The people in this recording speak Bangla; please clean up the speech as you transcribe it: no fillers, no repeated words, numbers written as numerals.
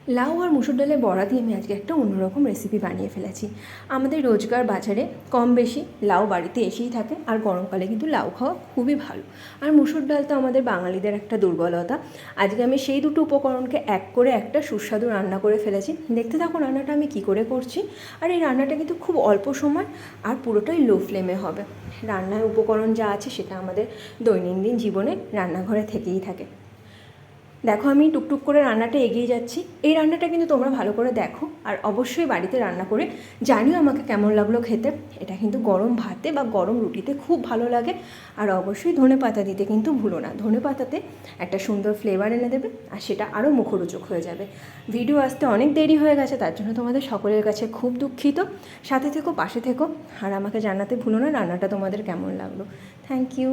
লাউ আর মুসুর ডালের বড়া দিয়ে আমি আজকে একটা অন্যরকম রেসিপি বানিয়ে ফেলেছি। আমাদের রোজকার বাজারে কম বেশি লাউ বাড়িতে এসেই থাকে, আর গরমকালে কিন্তু লাউ খাওয়া খুবই ভালো। আর মুসুর ডাল তো আমাদের বাঙালিদের একটা দুর্বলতা। আজকে আমি সেই দুটো উপকরণকে এক করে একটা সুস্বাদু রান্না করে ফেলেছি। দেখতে থাকো রান্নাটা আমি কী করে করছি। আর এই রান্নাটা কিন্তু খুব অল্প সময় আর পুরোটাই লো ফ্লেমে হবে। রান্নার উপকরণ যা আছে সেটা আমাদের দৈনন্দিন জীবনে রান্নাঘরে থেকেই থাকে। দেখো আমি টুকটুক করে রান্নাটা এগিয়ে যাচ্ছি। এই রান্নাটা কিন্তু তোমরা ভালো করে দেখো, আর অবশ্যই বাড়িতে রান্না করে জানিও আমাকে কেমন লাগলো খেতে। এটা কিন্তু গরম ভাতে বা গরম রুটিতে খুব ভালো লাগে। আর অবশ্যই ধনেপাতা দিতে কিন্তু ভুলো না, ধনেপাতাতে একটা সুন্দর ফ্লেভার এনে দেবে, আর সেটা আরও মুখরোচক হয়ে যাবে। ভিডিও আসতে অনেক দেরি হয়ে গেছে, তার জন্য তোমাদের সকলের কাছে খুব দুঃখিত। সাথে থেকো, পাশে থেকো, আর আমাকে জানাতে ভুলো না রান্নাটা তোমাদের কেমন লাগলো। Thank you.